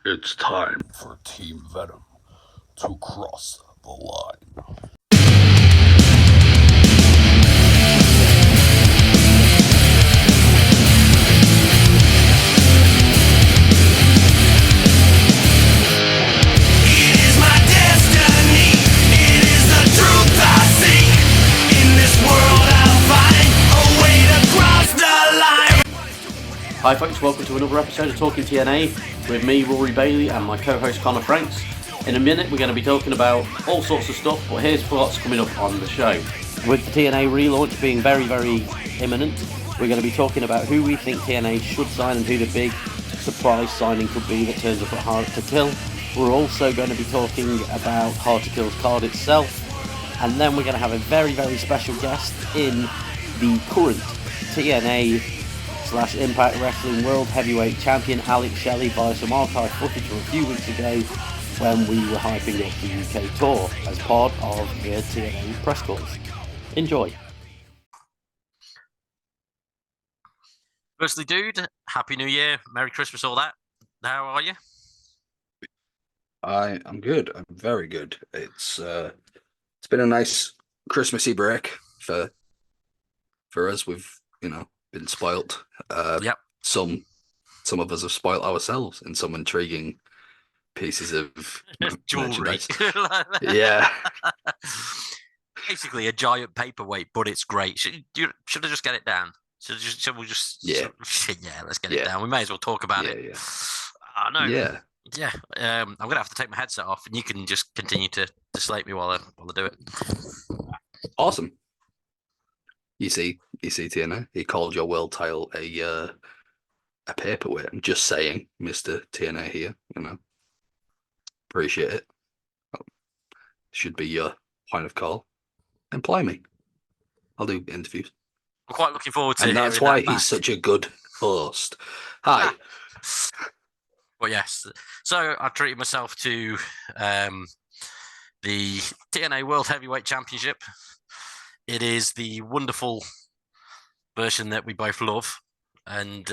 It's time for Team Venom to cross the line. Hi folks, welcome to another episode of Talking TNA with me, Rory Bailey, and my co-host Connor Franks. In a minute we're going to be talking about all sorts of stuff, but here's what's coming up on the show. With the TNA relaunch being very, very imminent, we're going to be talking about who we think TNA should sign and who the big surprise signing could be that turns up at Hard to Kill. We're also going to be talking about Hard to Kill's card itself, and then we're going to have a very, very special guest in the current TNA Impact Wrestling World Heavyweight Champion Alex Shelley via some archive footage from a few weeks ago when we were hyping up the UK tour as part of the TNA press calls. Enjoy. Firstly, dude, Happy New Year, Merry Christmas, all that. How are you? I'm good. I'm very good. It's been a nice Christmassy break for us. We've been spoilt. Yep. Some of us have spoilt ourselves in some intriguing pieces of jewelry. Yeah. Basically a giant paperweight, but it's great. Should I just get it down? Should we just? Yeah. Let's get it down. We may as well talk about it. Yeah. I know. Yeah. Yeah. I'm gonna have to take my headset off, and you can just continue to slate me while I do it. Awesome. You see, TNA, he called your world title a paperweight. I'm just saying, Mr. TNA here, appreciate it. Should be your point of call. Employ me. I'll do interviews. I'm quite looking forward to it. And that's why he's such a good host. Hi. Well, yes. So I treated myself to the TNA World Heavyweight Championship. It is the wonderful version that we both love. And,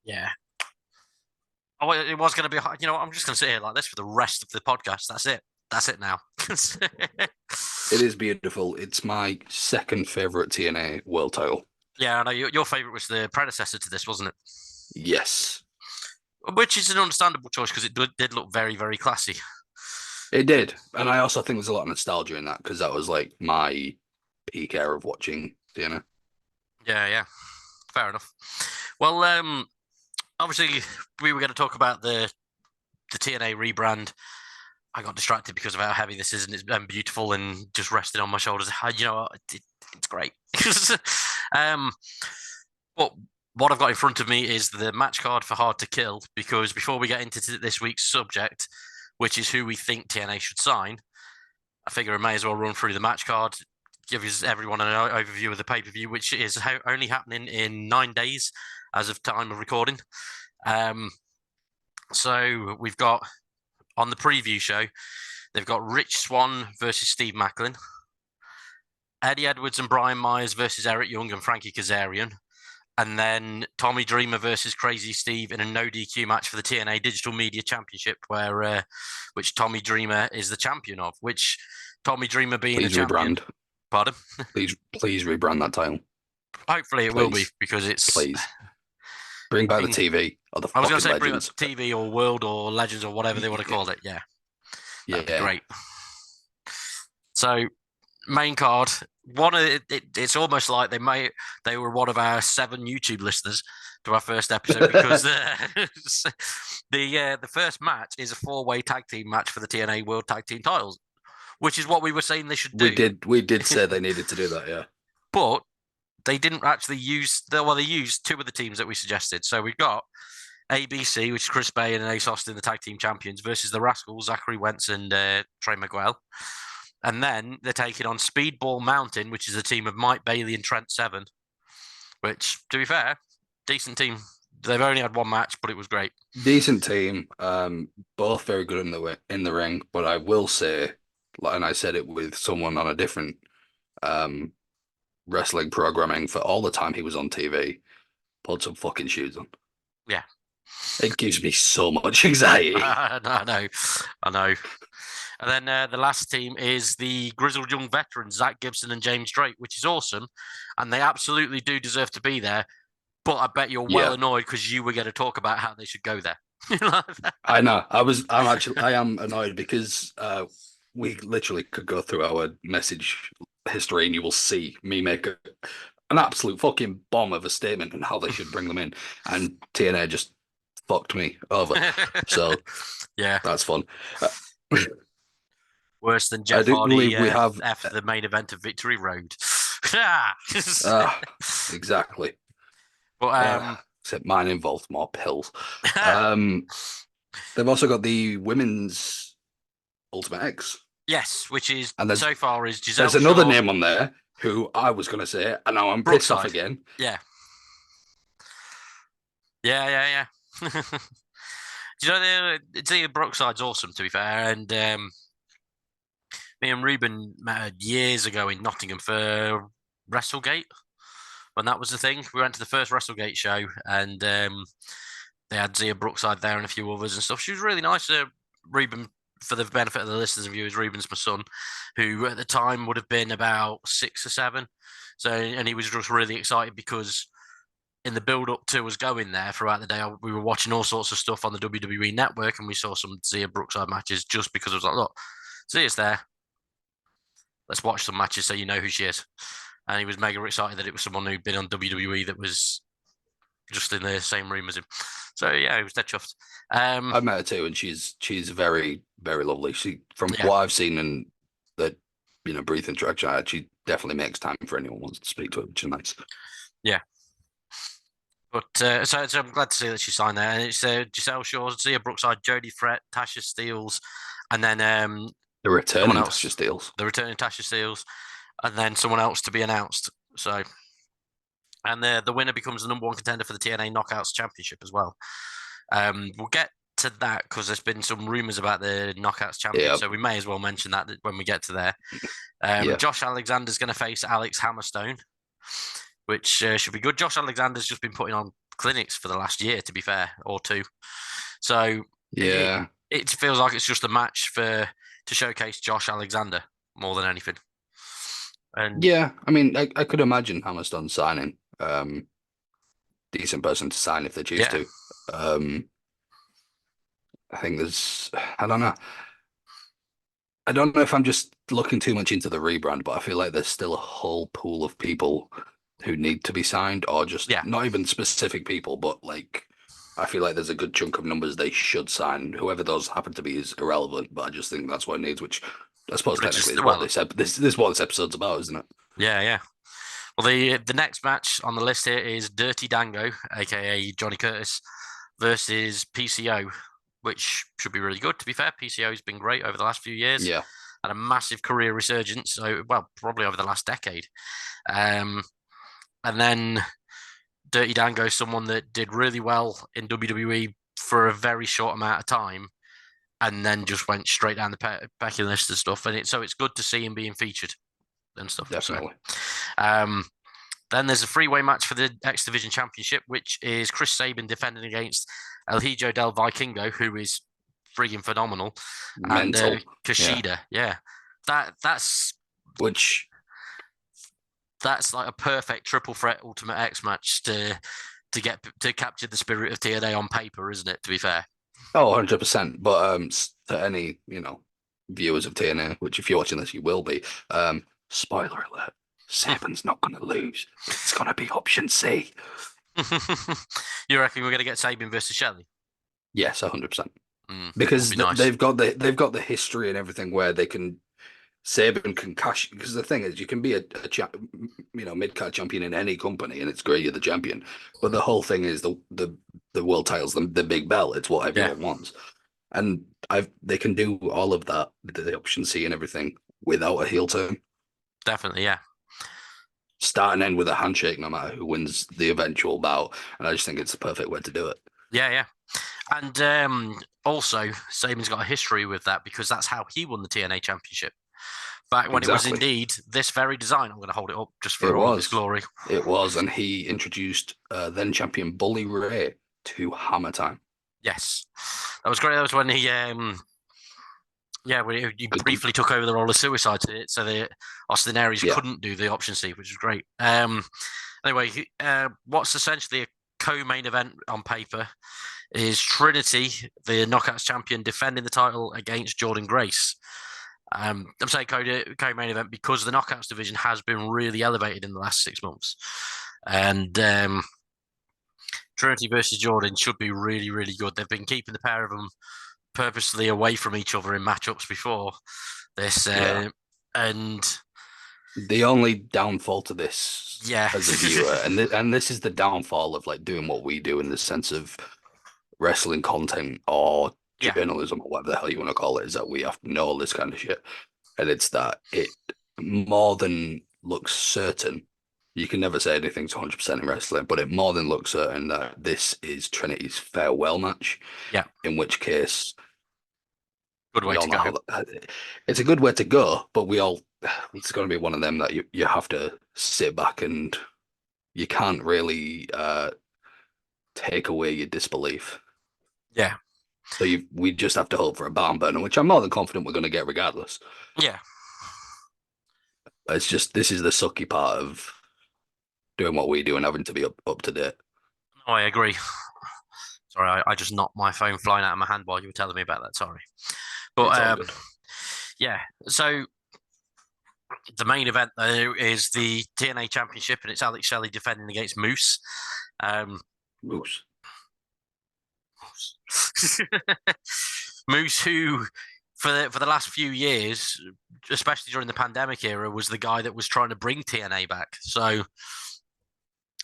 yeah. Oh, it was going to be, I'm just going to sit here like this for the rest of the podcast. That's it. That's it now. It is beautiful. It's my second favourite TNA world title. Yeah, I know. Your favourite was the predecessor to this, wasn't it? Yes. Which is an understandable choice because it did look very, very classy. It did. And I also think there's a lot of nostalgia in that because that was like my peak era of watching TNA. Yeah. Fair enough. Well, obviously, we were going to talk about the TNA rebrand. I got distracted because of how heavy this is, and it's beautiful and just resting on my shoulders. It's great. But what I've got in front of me is the match card for Hard to Kill, because before we get into this week's subject, which is who we think TNA should sign, I figure I may as well run through the match card, give everyone an overview of the pay-per-view, which is only happening in 9 days as of time of recording. So we've got, on the preview show, they've got Rich Swann versus Steve Macklin, Eddie Edwards and Brian Myers versus Eric Young and Frankie Kazarian, and then Tommy Dreamer versus Crazy Steve in a no DQ match for the TNA Digital Media Championship, which Tommy Dreamer is the champion of. Which Tommy Dreamer being please a champion. Rebrand. Pardon? Please rebrand that title. Hopefully it will be, because it's. Please bring back the TV or the. I was going to say Legends. bring back TV or World or Legends or whatever they want to call it. Yeah. That'd be great. So, main card. It's almost like they were one of our 7 YouTube listeners to our first episode, because the first match is a 4-way tag team match for the TNA World Tag Team titles, which is what we were saying they should do. We did say they needed to do that, yeah. But they didn't actually use they used 2 of the teams that we suggested. So we've got ABC, which is Chris Bay and Ace Austin, the tag team champions, versus the Rascals, Zachary Wentz and Trey Miguel. And then they're taking on Speedball Mountain, which is a team of Mike Bailey and Trent Seven, which, to be fair, decent team. They've only had 1 match, but it was great. Decent team. Both very good in the ring. But I will say, and I said it with someone on a different wrestling programming for all the time he was on TV, put some fucking shoes on. Yeah. It gives me so much anxiety. I know. And then the last team is the grizzled young veterans, Zach Gibson and James Drake, which is awesome. And they absolutely do deserve to be there. But I bet you're well annoyed because you were going to talk about how they should go there. I know. I am annoyed because we literally could go through our message history and you will see me make an absolute fucking bomb of a statement on how they should bring them in. And TNA just fucked me over. So yeah, that's fun. Worse than I Jeff do Hardy believe we have after the main event of Victory Road. exactly. But except mine involved more pills. They've also got the women's Ultimate X. yes, which is And so far is Giselle. There's another Shaw, name on there who I was going to say, and now I'm pissed off again. Yeah. Yeah. Do you know the Brookside's awesome, to be fair, and me and Ruben met years ago in Nottingham for WrestleGate when that was the thing. We went to the first WrestleGate show, and they had Zia Brookside there and a few others and stuff. She was really nice. Ruben, for the benefit of the listeners and viewers, Ruben's my son, who at the time would have been about 6 or 7. So, and he was just really excited because in the build-up to us going there throughout the day, we were watching all sorts of stuff on the WWE Network, and we saw some Zia Brookside matches just because I was like, look, Zia's there. Let's watch some matches so you know who she is. And he was mega excited that it was someone who'd been on WWE that was just in the same room as him. So yeah, he was dead chuffed. I've met her too, and she's very, very lovely. She, from what I've seen and the brief interaction I had, she definitely makes time for anyone who wants to speak to her, which is nice. Yeah. But so I'm glad to see that she signed there. And it's Giselle Shaw, Zia Brookside, Jodie Frett, Tasha Steeles, and then the returning Tasha Steeles. The returning Tasha Steeles, and then someone else to be announced. So, and the winner becomes the number 1 contender for the TNA Knockouts Championship as well. We'll get to that because there's been some rumors about the Knockouts Champion, so we may as well mention that when we get to there. Josh Alexander's going to face Alex Hammerstone, which should be good. Josh Alexander's just been putting on clinics for the last year, to be fair, or 2. So it feels like it's just a match to showcase Josh Alexander more than anything. And I mean, I could imagine Hammerstone signing. Decent person to sign if they choose to. I think I don't know. I don't know if I'm just looking too much into the rebrand, but I feel like there's still a whole pool of people who need to be signed, or just not even specific people, but like I feel like there's a good chunk of numbers they should sign. Whoever those happen to be is irrelevant, but I just think that's what it needs, which I suppose technically this is what this episode's about, isn't it? Yeah. Well, the next match on the list here is Dirty Dango, aka Johnny Curtis, versus PCO, which should be really good. To be fair, PCO's been great over the last few years. Yeah, had a massive career resurgence. So, well, probably over the last decade. And then Dirty Dango, someone that did really well in WWE for a very short amount of time, and then just went straight down the pecking list and stuff. And so it's good to see him being featured and stuff. Definitely. So, then there's a 3-way match for the X Division Championship, which is Chris Sabin defending against El Hijo del Vikingo, who is frigging phenomenal, mental. And Kushida. Yeah. That's like a perfect triple threat Ultimate X match to capture the spirit of TNA on paper, isn't it? To be fair. Oh, 100%. But to any viewers of TNA, which if you're watching this, you will be. Spoiler alert: Sabin's not going to lose. It's going to be option C. You reckon we're going to get Sabin versus Shelley? Yes, 100%. Because they've got the history and everything where Sabin can cash. Because the thing is, you can be a mid-card champion in any company, and it's great you're the champion. But the whole thing is the world titles, the big belt. It's what everyone wants, and they can do all of that, the option C and everything, without a heel turn. Definitely, yeah. Start and end with a handshake, no matter who wins the eventual bout, and I just think it's the perfect way to do it. Yeah. And also, Sabin's got a history with that because that's how he won the TNA Championship. Back when it was indeed this very design. I'm going to hold it up just for all of its glory. It was, and he introduced then champion Bully Ray to Hammer Time. Yes, that was great. That was when he he briefly took over the role of Suicide, so the Austin Aries couldn't do the option C, which was great. Anyway, what's essentially a co-main event on paper is Trinity, the Knockouts champion, defending the title against Jordan Grace. I'm saying co-main event because the Knockouts division has been really elevated in the last 6 months. And Trinity versus Jordan should be really, really good. They've been keeping the pair of them purposely away from each other in matchups before this. And the only downfall to this as a viewer, and this is the downfall of like doing what we do in the sense of wrestling content or journalism or whatever the hell you want to call it, is that we have to know all this kind of shit. And it's that it more than looks certain. You can never say anything's 100% in wrestling, but it more than looks certain that this is Trinity's farewell match. Yeah. In which case, good way to go. It's a good way to go, but it's going to be one of them that you have to sit back and you can't really take away your disbelief. Yeah. So we just have to hope for a barn burner, which I'm more than confident we're going to get regardless. Yeah. It's just, this is the sucky part of doing what we do and having to be up to date. Oh, I agree. Sorry, I just knocked my phone flying out of my hand while you were telling me about that. Sorry. But yeah, so the main event though is the TNA Championship, and it's Alex Shelley defending against Moose. Moose. Moose, who for the last few years, especially during the pandemic era, was the guy that was trying to bring TNA back. So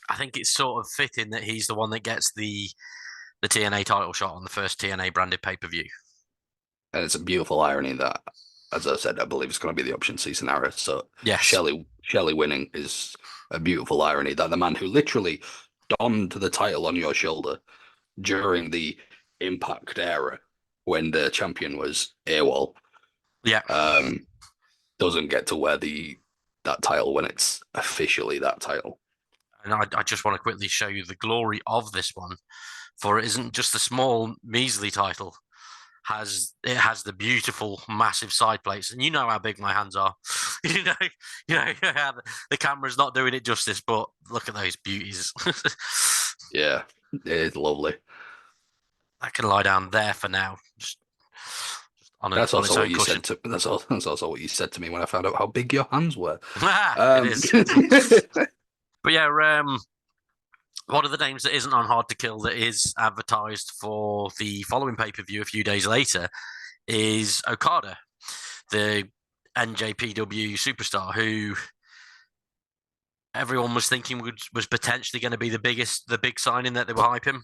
I think it's sort of fitting that he's the one that gets the TNA title shot on the first TNA branded pay-per-view. And it's a beautiful irony that, as I said, I believe it's going to be the option C scenario. So yes. Shelley winning is a beautiful irony that the man who literally donned the title on your shoulder during the Impact era when the champion was AWOL, doesn't get to wear that title when it's officially that title. And I just want to quickly show you the glory of this one, for it isn't just a small, measly title. It has the beautiful, massive side plates, and you know how big my hands are. you know, the camera's not doing it justice, but look at those beauties. Yeah, it is lovely. I can lie down there for now. That's also what you said to. That's also what you said to me when I found out how big your hands were. It is. But yeah, one of the names that isn't on Hard to Kill that is advertised for the following pay-per-view a few days later is Okada, the NJPW superstar who everyone was thinking was potentially going to be the big signing that they were hyping.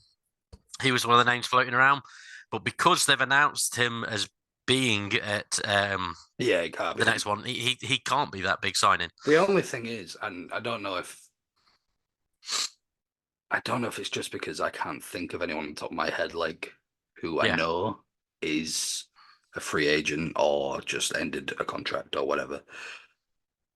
He was one of the names floating around, but because they've announced him as being at the next one, he can't be that big signing. The only thing is, and I don't know if it's just because I can't think of anyone on the top of my head like who I know is a free agent or just ended a contract or whatever.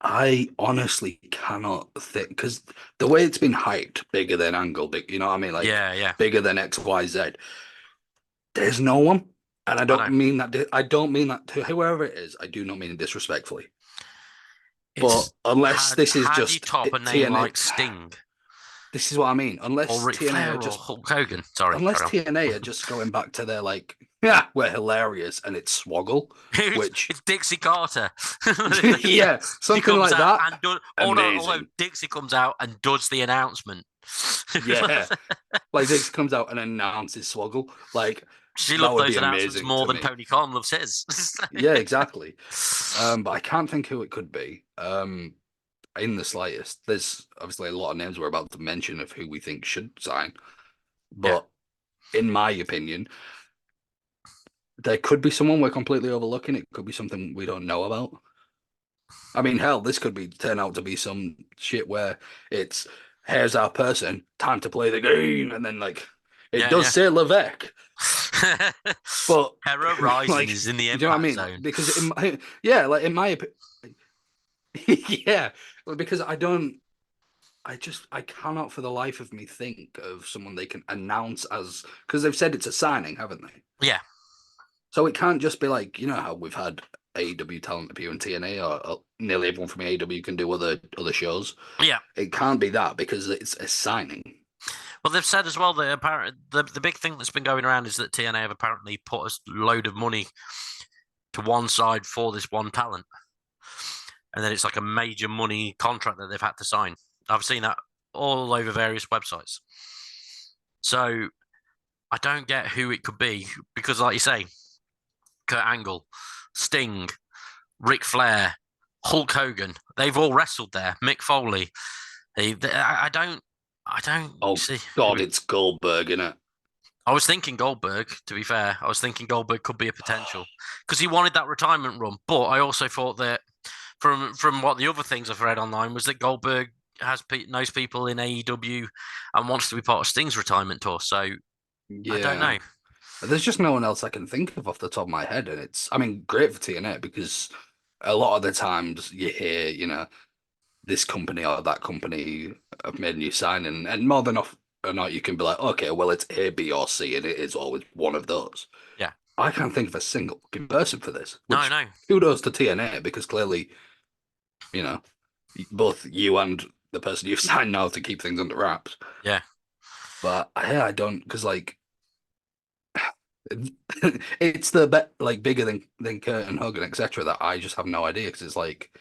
I honestly cannot think, because the way it's been hyped, bigger than Angle, you know what I mean? Like, bigger than XYZ. There's no one, and I don't mean that. I don't mean that to whoever it is. I do not mean it disrespectfully. But unless this is just you top a name like Sting. This is what I mean. Unless or Ric Flair or Hulk Hogan. Sorry. Unless TNA are just going back to their we're hilarious and it's Swoggle, which it's Dixie Carter. Something like that. Although Dixie comes out and does the announcement. Like Dixie comes out and announces Swoggle. Like, she loves those announcements more than Tony Khan loves his. Yeah, exactly. But I can't think who it could be. In the slightest. There's obviously a lot of names we're about to mention of who we think should sign. But in my opinion, there could be someone we're completely overlooking. It could be something we don't know about. I mean, hell, this could turn out to be some shit where it's, here's our person, time to play the game. And then, it does say Levesque. But Hera Rising is in the Impact zone. Because, in my opinion, yeah, because I don't I cannot for the life of me think of someone they can announce as, because they've said it's a signing, haven't they? Yeah, So it can't just be like, you know how we've had AEW talent appear in TNA, or nearly everyone from AEW can do other shows. yeah. It can't be that because it's a signing. Well, they've said as well that apparently the big thing that's been going around is that TNA have apparently put a load of money to one side for this one talent, and then it's like a major money contract that they've had to sign. I've seen that all over various websites. So I don't get who it could be because, like you say, Kurt Angle, Sting, Ric Flair, Hulk Hogan, they've all wrestled there. Mick Foley. I don't Oh see. God, it's Goldberg, innit? I was thinking Goldberg, to be fair. I was thinking Goldberg could be a potential because he wanted that retirement run. But I also thought that from what the other things I've read online was that Goldberg knows people in AEW and wants to be part of Sting's retirement tour. So I don't Yeah. know. There's just no one else I can think of off the top of my head, and I mean, great for TNA because a lot of the times you hear, this company or that company have made a new signing, and more than often or not, you can be like, okay, well, it's A, B, or C, and it is always one of those. Yeah. I can't think of a single person for this, No, which no. kudos to TNA because clearly, you know, both you and the person you've signed now to keep things under wraps. Yeah. But yeah, I don't, because like it's the like bigger than Kurt and Hogan, etc. That I just have no idea because it's like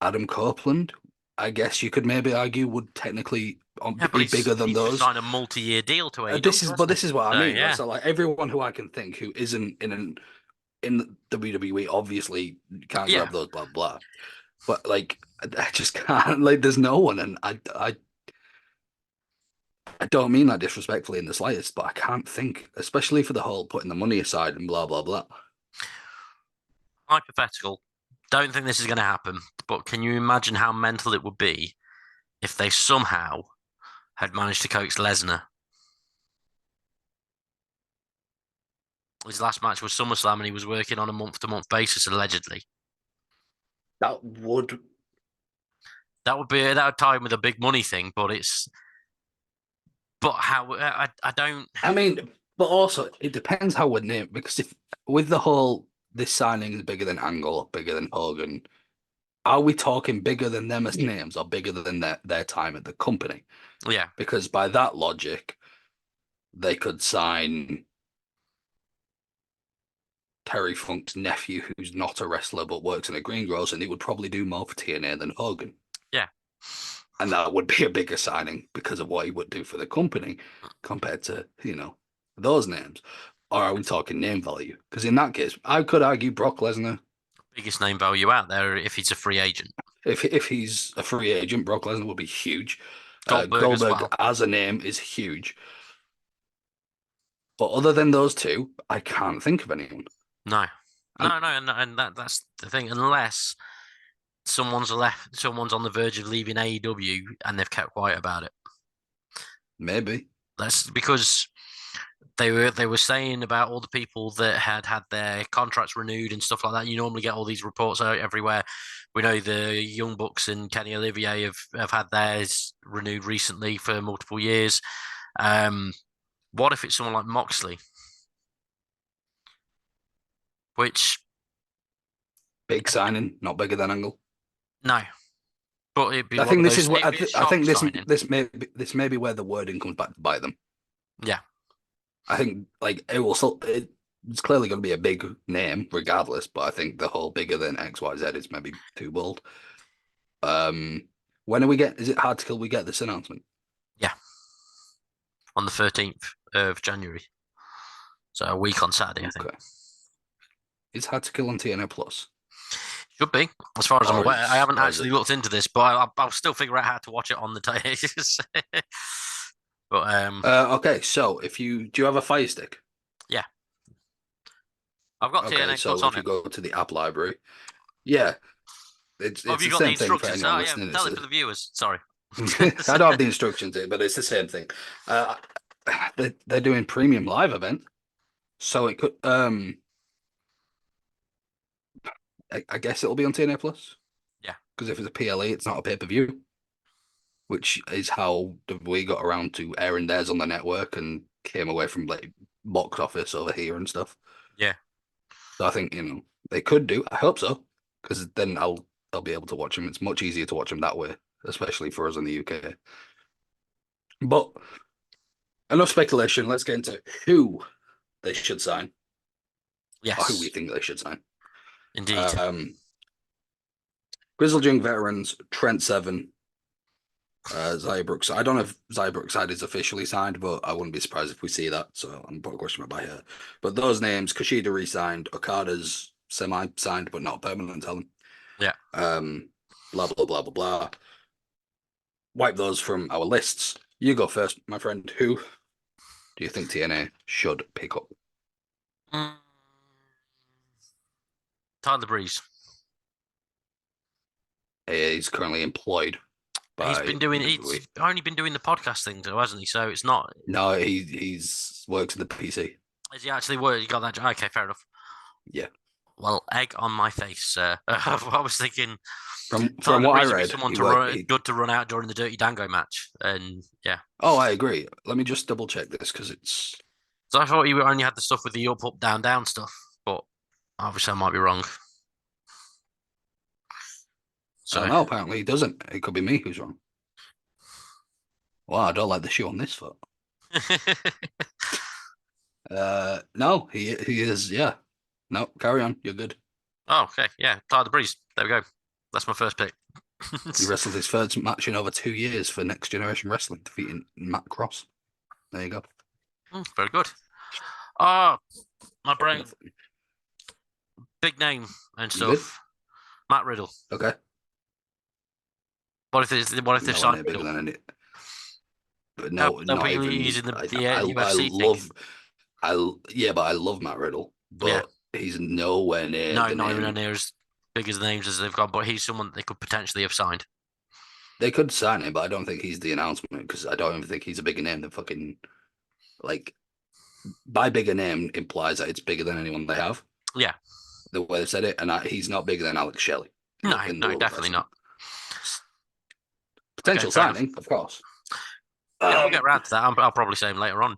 Adam Copeland. I guess you could maybe argue would technically Yeah, but be bigger than he's just those. signed a multi-year deal to AEW, But hasn't he? this is what I So mean. Like, yeah. so like everyone who I can think who isn't in WWE obviously can't Yeah. grab those blah blah. But like I just can't. Like there's no one, and I don't mean that disrespectfully in the slightest, but I can't think, especially for the whole putting the money aside and blah blah blah. Hypothetical. Don't think this is going to happen, but can you imagine how mental it would be if they somehow had managed to coax Lesnar? His last match was SummerSlam, and he was working on a month-to-month basis, allegedly. That would That would tie in with a big money thing, but how I don't. I mean, but also it depends how we're named because if with the whole this signing is bigger than Angle, bigger than Hogan, are we talking bigger than them as names or bigger than their time at the company? Yeah, Because by that logic, they could sign Terry Funk's nephew, who's not a wrestler but works in a greengrocer, and he would probably do more for TNA than Hogan. yeah. And that would be a bigger signing because of what he would do for the company compared to, those names. Or are we talking name value? Because in that case, I could argue Brock Lesnar. Biggest name value out there if he's a free agent. If he's a free agent, Brock Lesnar would be huge. Goldberg as Goldberg well. as a name is huge. But other than those two, I can't think of anyone. No, and that's the thing. Unless someone's on the verge of leaving AEW and they've kept quiet about it. Maybe. That's because they were saying about all the people that had their contracts renewed and stuff like that. You normally get all these reports out everywhere. We know the Young Bucks and Kenny Olivier have had theirs renewed recently for multiple years. What if it's someone like Moxley? Which Big signing, not bigger than Angle. no, but it'd be. I think this is what I think this may be where the wording comes back to bite them. Yeah, I think like it's clearly going to be a big name regardless, but I think the whole bigger than XYZ is maybe too bold. When is it hard to kill we get this announcement? Yeah, on the 13th of January, so a week on Saturday, I think. It's hard to kill on TNA Plus. Should be, as far as I'm aware. I haven't actually looked into this, but I'll still figure out how to watch it on the days. But okay, so do you have a Fire Stick? Yeah, I've got TNA so Plus on if you it. go to the app library, yeah, it's Have the you got the same thing for instructions? anyone Oh, yeah, listening. tell it for the viewers. Sorry. I don't have the instructions here, but it's the same thing. They're doing premium live event, so it could I guess it'll be on TNA Plus. Yeah, because if it's a PLE, it's not a pay-per-view, which is how we got around to airing theirs on the network and came away from like box office over here and stuff. Yeah. So I think, they could do. I hope so, because then I'll be able to watch them. It's much easier to watch them that way, especially for us in the UK. But enough speculation. Let's get into who they should sign, or who we Yes, think they should sign. indeed. Grizzled Young Veterans, Trent Seven, Zaya Brooks. I don't know if Zaya Brookside is officially signed, but I wouldn't be surprised if we see that. So I'm putting a question mark by her. But those names, Kushida re-signed, Okada's semi-signed, but not permanent, tell them. Yeah. Blah, blah, blah, blah, blah. Wipe those from our lists. You go first, my friend. Who do you think TNA should pick up? Mm. Tyler Breeze. He's currently employed He's by been doing. WWE. He's only been doing the podcast thing, though, hasn't he? So it's not. No, he's works at the PC. Has he actually worked? You got that? Okay, fair enough. Yeah. Well, egg on my face. I was thinking. From Tyler what I Breeze would be read, someone good to run out during the Dirty Dango match, and yeah. Oh, I agree. Let me just double check this because it's. So I thought he only had the stuff with the up, up, down, down stuff, but obviously I might be wrong. So No, apparently he doesn't. It could be me who's wrong. Well, I don't like the shoe on this foot. No, he is. Yeah. No, carry on. You're good. Oh, okay, yeah, Tyler Breeze. There we go. That's my first pick. He wrestled his first match in over 2 years for Next Generation Wrestling, defeating Matt Cross. There you go. Very good. Oh, my brain. Big name and stuff. Matt Riddle. Okay. What if they've No signed bigger Riddle? than any. But no, No, not even. using the I UFC thing. but I love Matt Riddle. But he's nowhere near. No, the not name. even near as big as the names as they've got. But he's someone they could potentially have signed. They could sign him, but I don't think he's the announcement because I don't even think he's a bigger name than fucking. Like, by bigger name implies that it's bigger than anyone they have. Yeah. The way they said it, and he's not bigger than Alex Shelley. No, definitely not. Potential signing, of course. Yeah, we'll get around to that. I'll probably say him later on.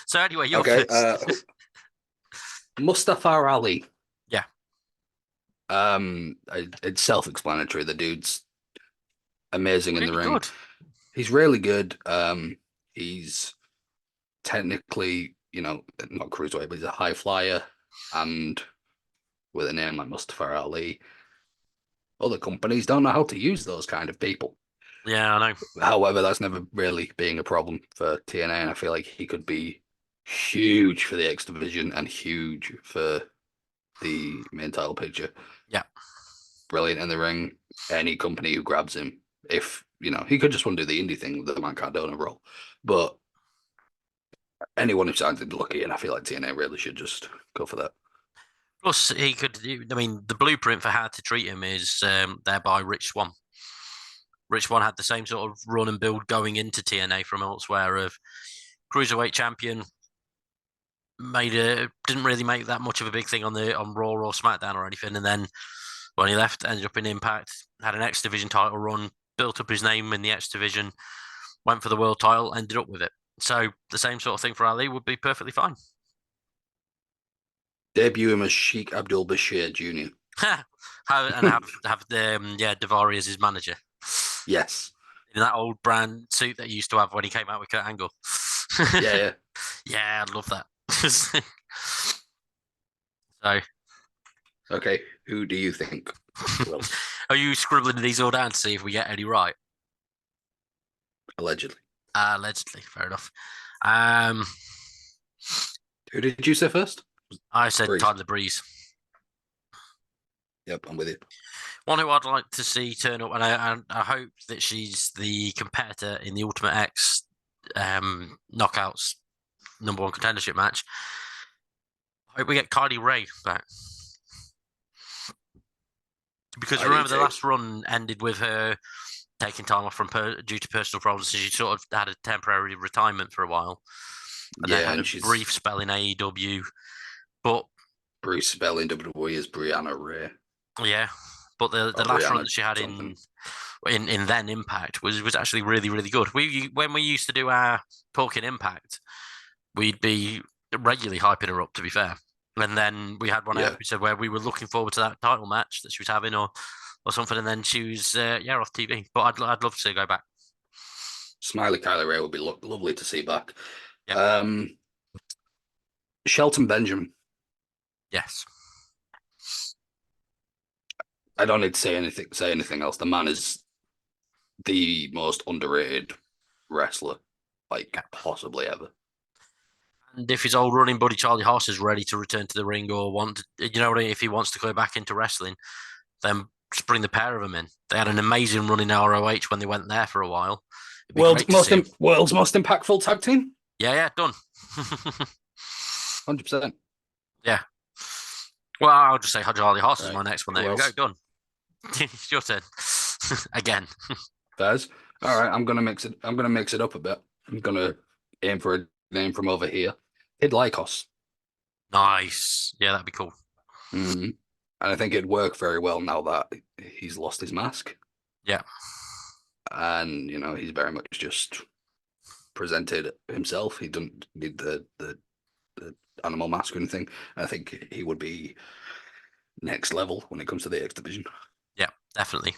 So anyway, you're first. Mustafa Ali. Yeah. It's self-explanatory. The dude's amazing in the ring. Good. He's really good. He's technically, not cruiserweight, but he's a high flyer, and with a name like Mustafa Ali, other companies don't know how to use those kind of people. Yeah, I know. However, that's never really being a problem for TNA, and I feel like he could be huge for the X division and huge for the main title picture. Yeah. Brilliant in the ring. Any company who grabs him, if, he could just want to do the indie thing, the Matt Cardona role. But anyone who signs him lucky, and I feel like TNA really should just go for that. Plus, he could. I mean, the blueprint for how to treat him is there by Rich Swann. Rich Swann had the same sort of run and build going into TNA from elsewhere of cruiserweight champion. Didn't really make that much of a big thing on Raw or SmackDown or anything, and then when he left, ended up in Impact, had an X Division title run, built up his name in the X Division, went for the world title, ended up with it. So the same sort of thing for Ali would be perfectly fine. Debut him as Sheikh Abdul Bashir Jr. have Daivari as his manager. Yes. In that old brand suit that he used to have when he came out with Kurt Angle. Yeah. Yeah, I'd love that. So. Okay, who do you think will? Are you scribbling these all down to see if we get any right? Allegedly. Allegedly, fair enough. Who did you say first? I said Breeze. Tyler Breeze. Yep, I'm with you. One who I'd like to see turn up, and I hope that she's the competitor in the Ultimate X Knockouts #1 contendership match. I hope we get Kylie Ray back. Because remember, the last run ended with her taking time off due to personal problems, so she sort of had a temporary retirement for a while. And then had a brief spell in AEW. But brief spell in WWE is Brianna Ray. Yeah. But the Or last run Brianna that she had something. in then Impact was actually really, really good. When we used to do our talking Impact, we'd be regularly hyping her up, to be fair. And then we had one Yeah. episode where we were looking forward to that title match that she was having, or something, and then she was off TV. But I'd love to see her go back. Smiley Kylie Ray would be lovely to see back. Yeah. Shelton Benjamin. Yes. I don't need to say anything else. The man is the most underrated wrestler, like possibly ever. And if his old running buddy Charlie Haas is ready to return to the ring or if he wants to go back into wrestling, then just bring the pair of them in. They had an amazing run in ROH when they went there for a while. World's most impactful tag team. Yeah, done. 100%. Yeah. Well, I'll just say Charlie Haas is Right. my next one. There we go. Done. It's your turn. Again. Fairs. All right, I'm gonna mix it up a bit. I'm gonna aim for a name from over here. Kid Lycos. Nice. Yeah, that'd be cool. And I think it'd work very well now that he's lost his mask. Yeah. And he's very much just presented himself. He doesn't need the animal mask or anything. I think he would be next level when it comes to the X division. Yeah, definitely.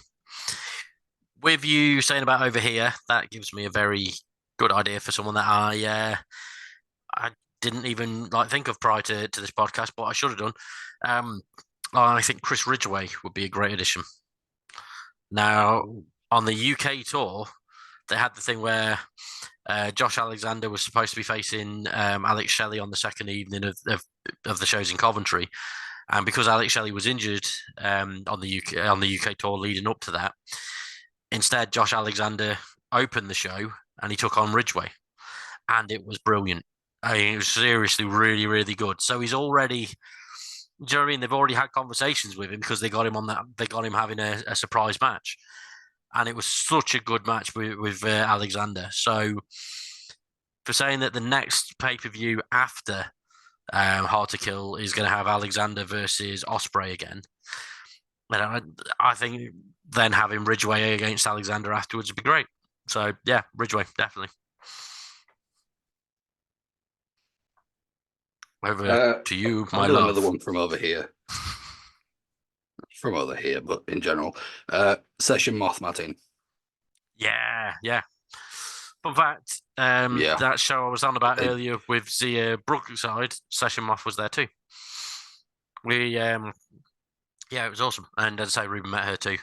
With you saying about over here, that gives me a very good idea for someone that I didn't even think of prior to this podcast, but I should have done. I think Chris Ridgway would be a great addition. Now, on the UK tour, they had the thing where Josh Alexander was supposed to be facing Alex Shelley on the second evening of the shows in Coventry, and because Alex Shelley was injured on the UK tour leading up to that, instead Josh Alexander opened the show and he took on Ridgway, and it was brilliant. I mean, it was seriously really, really good. So he's already, do you know what I mean? They've already had conversations with him because they got him on that. They got him having a surprise match, and it was such a good match with Alexander. So for saying that the next pay-per-view after Hard to Kill is going to have Alexander versus Ospreay again, and I think then having Ridgway against Alexander afterwards would be great. So yeah, Ridgway definitely. Over to you, my love. Another one from over here. From over here, but in general, Session Moth Martin. Yeah. But that show I was on about earlier with the Brookside, Session Moth was there too. It was awesome. And as I say, Ruben met her too.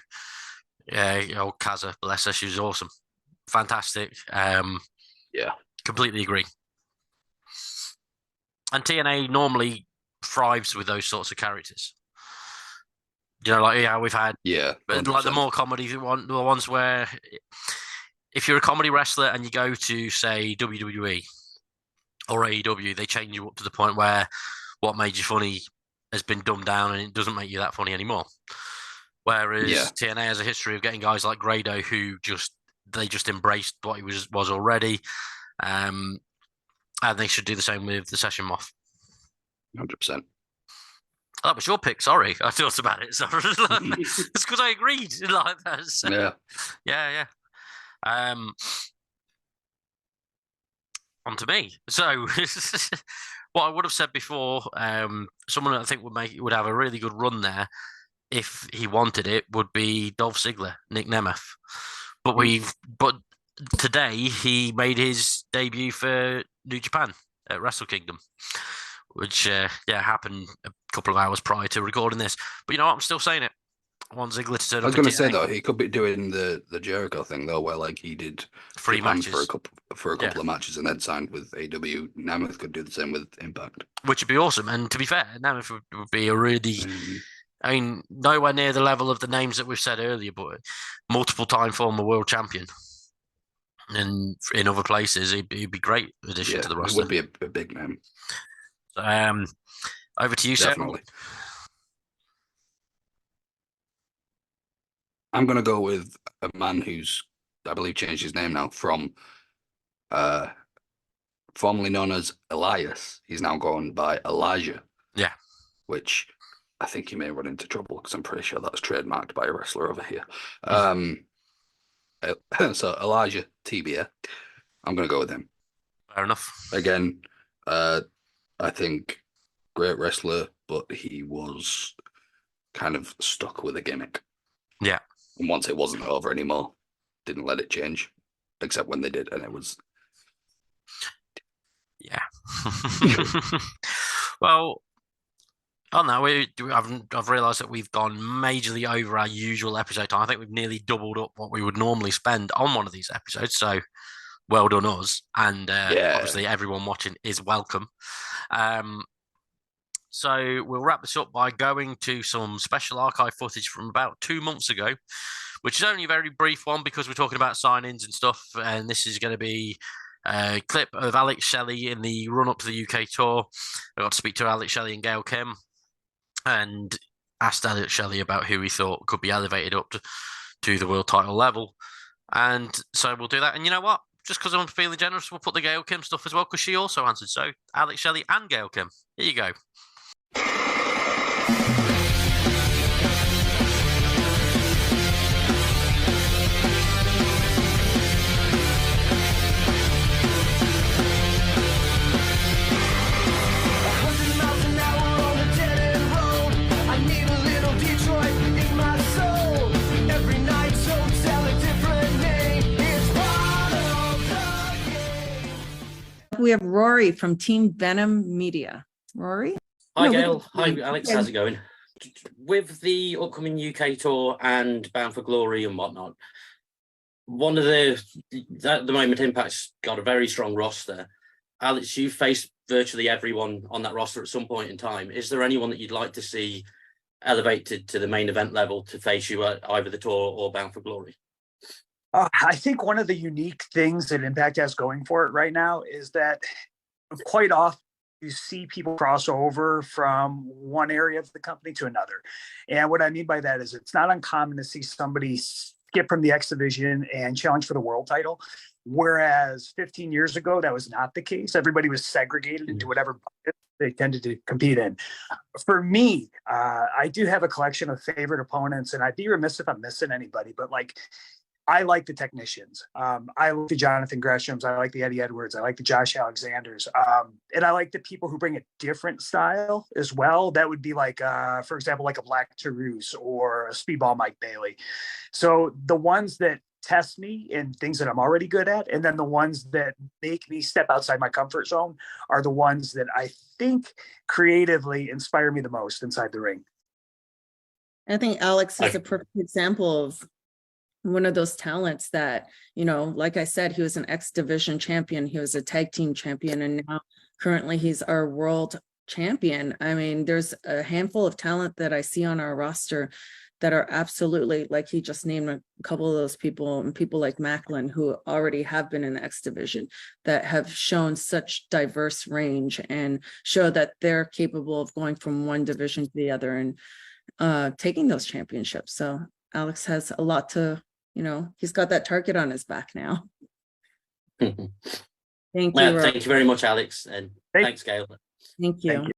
Old Kaza, bless her, she was awesome. Fantastic. Completely agree. And TNA normally thrives with those sorts of characters. We've had the more comedy the ones where if you're a comedy wrestler and you go to say WWE or AEW, they change you up to the point where what made you funny has been dumbed down and it doesn't make you that funny anymore. Whereas TNA has a history of getting guys like Grado who just embraced what he was already. And they should do the same with the Session Moth. 100%. That was your pick. Sorry, I thought about it. Sorry. It's because I agreed like that. So. Yeah. On to me. So, what I would have said before, someone that I think would have a really good run there if he wanted it would be Dolph Ziggler, Nick Nemeth. But today he made his debut for New Japan at Wrestle Kingdom, which happened a couple of hours prior to recording this. But you know what? I'm still saying it. I want Ziggler to turn up. I was going to say though, he could be doing the Jericho thing though, where he did 3 matches for a couple of matches and then signed with AW. Nemeth could do the same with Impact, which would be awesome. And to be fair, Nemeth would be a really. I mean, nowhere near the level of the names that we've said earlier, but multiple-time former world champion. And in other places, he'd be great addition to the roster. It would be a big name. Over to you, definitely. I'm going to go with a man who's, I believe, changed his name now from formerly known as Elias. He's now going by Elijah. Yeah. Which I think he may run into trouble because I'm pretty sure that's trademarked by a wrestler over here. So Elijah TBA, I'm going to go with him. Fair enough. Again, I think great wrestler, but he was kind of stuck with a gimmick. Yeah. And once it wasn't over anymore, didn't let it change, except when they did, and it was. Yeah. Well, on that, I've realised that we've gone majorly over our usual episode time. I think we've nearly doubled up what we would normally spend on one of these episodes. So, well done us, and obviously everyone watching is welcome. So we'll wrap this up by going to some special archive footage from about 2 months ago, which is only a very brief one because we're talking about sign-ins and stuff. And this is going to be a clip of Alex Shelley in the run-up to the UK tour. I got to speak to Alex Shelley and Gail Kim and asked Alex Shelley about who he thought could be elevated up to the world title level. And so we'll do that. And you know what? Just because I'm feeling generous, we'll put the Gail Kim stuff as well because she also answered. So Alex Shelley and Gail Kim. Here you go. We have Rory from Team Venom Media. Rory? Hi, Gail. Hi, Alex. How's it going? With the upcoming UK tour and Bound for Glory and whatnot, one of at the moment, Impact's got a very strong roster. Alex, you've faced virtually everyone on that roster at some point in time. Is there anyone that you'd like to see elevated to the main event level to face you at either the tour or Bound for Glory? I think one of the unique things that Impact has going for it right now is that quite often you see people cross over from one area of the company to another. And what I mean by that is it's not uncommon to see somebody skip from the X division and challenge for the world title. Whereas 15 years ago, that was not the case. Everybody was segregated into whatever bucket they tended to compete in. For me, I do have a collection of favorite opponents, and I'd be remiss if I'm missing anybody, but I like the technicians. I like the Jonathan Greshams. I like the Eddie Edwards. I like the Josh Alexanders. And I like the people who bring a different style as well. That would be for example, like a Black Taurus or a Speedball Mike Bailey. So the ones that test me in things that I'm already good at, and then the ones that make me step outside my comfort zone are the ones that I think creatively inspire me the most inside the ring. I think Alex is a perfect example of one of those talents that, like I said, he was an X division champion. He was a tag team champion. And now currently he's our world champion. I mean, there's a handful of talent that I see on our roster that are absolutely, like he just named a couple of those people, and people like Macklin who already have been in the X division that have shown such diverse range and show that they're capable of going from one division to the other and taking those championships. So Alex has a lot to, he's got that target on his back now. Thank you. Thank you very much, Alex. And thanks, Gail. Thank you.